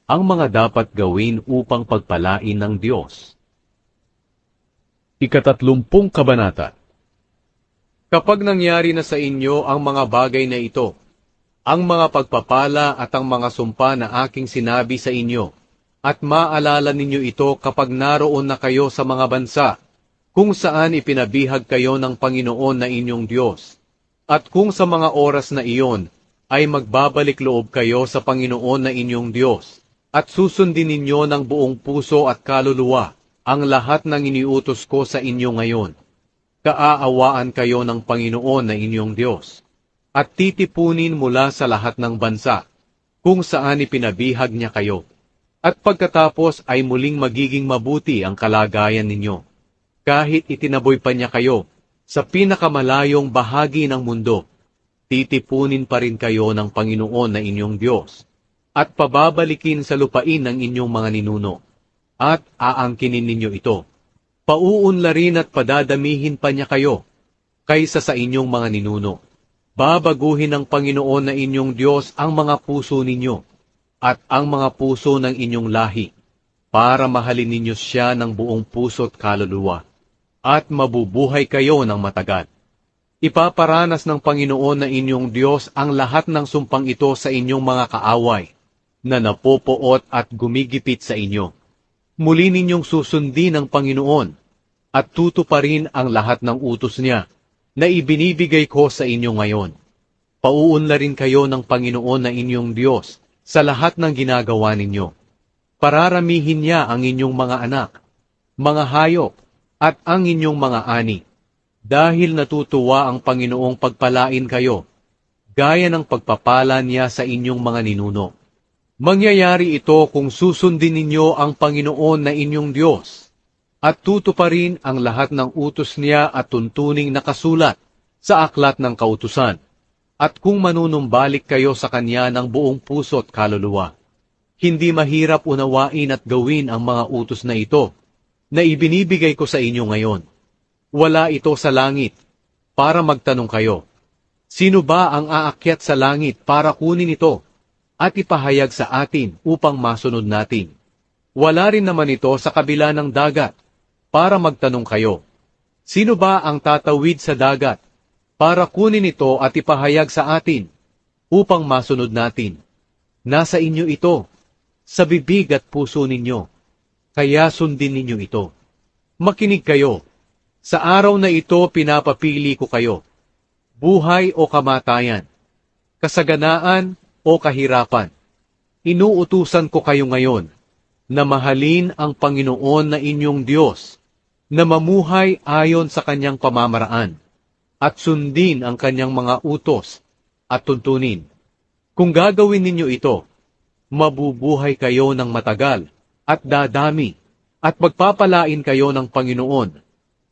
ang mga dapat gawin upang pagpalain ng Diyos. Ika-30 Kabanata. Kapag nangyari na sa inyo ang mga bagay na ito, ang mga pagpapala at ang mga sumpa na aking sinabi sa inyo, at maalala ninyo ito kapag naroon na kayo sa mga bansa, kung saan ipinabihag kayo ng Panginoon na inyong Diyos, at kung sa mga oras na iyon ay magbabalik loob kayo sa Panginoon na inyong Diyos, at susundin ninyo ng buong puso at kaluluwa ang lahat ng iniutos ko sa inyo ngayon. Kaaawaan kayo ng Panginoon na inyong Diyos, at titipunin mula sa lahat ng bansa, kung saan ipinabihag niya kayo. At pagkatapos ay muling magiging mabuti ang kalagayan ninyo. Kahit itinaboy pa niya kayo sa pinakamalayong bahagi ng mundo, titipunin pa rin kayo ng Panginoon na inyong Diyos, at pababalikin sa lupain ng inyong mga ninuno, at aangkinin ninyo ito. Pauunlarin at padadamihin pa niya kayo, kaysa sa inyong mga ninuno. Babaguhin ng Panginoon na inyong Diyos ang mga puso ninyo, at ang mga puso ng inyong lahi, para mahalin ninyo siya ng buong puso't kaluluwa, at mabubuhay kayo ng matagal. Ipaparanas ng Panginoon na inyong Diyos ang lahat ng sumpang ito sa inyong mga kaaway, na napopoot at gumigipit sa inyo. Muli ninyong susundin ng Panginoon, at tutuparin ang lahat ng utos niya, na ibinibigay ko sa inyo ngayon. Pauunlarin kayo ng Panginoon na inyong Diyos, sa lahat ng ginagawa ninyo. Pararamihin niya ang inyong mga anak, mga hayop, at ang inyong mga ani, dahil natutuwa ang Panginoong pagpalain kayo, gaya ng pagpapala niya sa inyong mga ninuno. Mangyayari ito kung susundin ninyo ang Panginoon na inyong Diyos, at tutuparin ang lahat ng utos niya at tuntuning nakasulat sa aklat ng kautusan. At kung manunumbalik kayo sa Kanya ng buong puso't kaluluwa, hindi mahirap unawain at gawin ang mga utos na ito, na ibinibigay ko sa inyo ngayon. Wala ito sa langit, para magtanong kayo, sino ba ang aakyat sa langit para kunin ito, at ipahayag sa atin upang masunod natin? Wala rin naman ito sa kabila ng dagat, para magtanong kayo, sino ba ang tatawid sa dagat, para kunin ito at ipahayag sa atin, upang masunod natin? Nasa inyo ito, sa bibig at puso ninyo, kaya sundin ninyo ito. Makinig kayo, sa araw na ito pinapapili ko kayo, buhay o kamatayan, kasaganaan o kahirapan. Inuutusan ko kayo ngayon, na mahalin ang Panginoon na inyong Diyos, na mamuhay ayon sa Kanyang pamamaraan, at sundin ang Kanyang mga utos at tuntunin. Kung gagawin ninyo ito, mabubuhay kayo ng matagal at dadami, at magpapalain kayo ng Panginoon.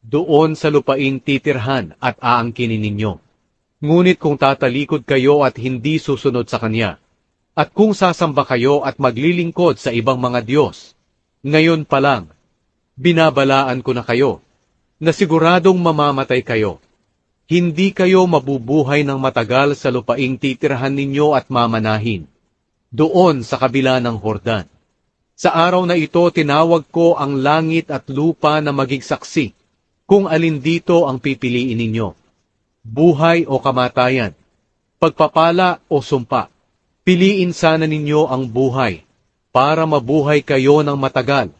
Doon sa lupain titirhan at aangkinin ninyo. Ngunit kung tatalikod kayo at hindi susunod sa Kanya, at kung sasamba kayo at maglilingkod sa ibang mga Diyos, ngayon pa lang, binabalaan ko na kayo, na siguradong mamamatay kayo. Hindi kayo mabubuhay ng matagal sa lupaing titirhan ninyo at mamanahin, doon sa kabila ng Hordan. Sa araw na ito, tinawag ko ang langit at lupa na maging saksi, kung alin dito ang pipiliin ninyo, buhay o kamatayan, pagpapala o sumpa. Piliin sana ninyo ang buhay, para mabuhay kayo ng matagal,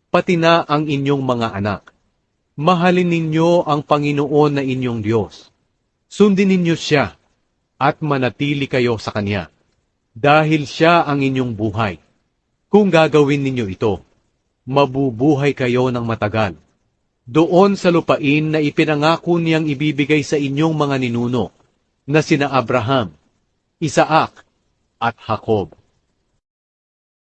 pati na ang inyong mga anak. Mahalin ninyo ang Panginoon na inyong Diyos. Sundin ninyo siya, at manatili kayo sa Kanya, dahil siya ang inyong buhay. Kung gagawin ninyo ito, mabubuhay kayo ng matagal, doon sa lupain na ipinangako niyang ibibigay sa inyong mga ninuno, na sina Abraham, Isaac, at Jacob.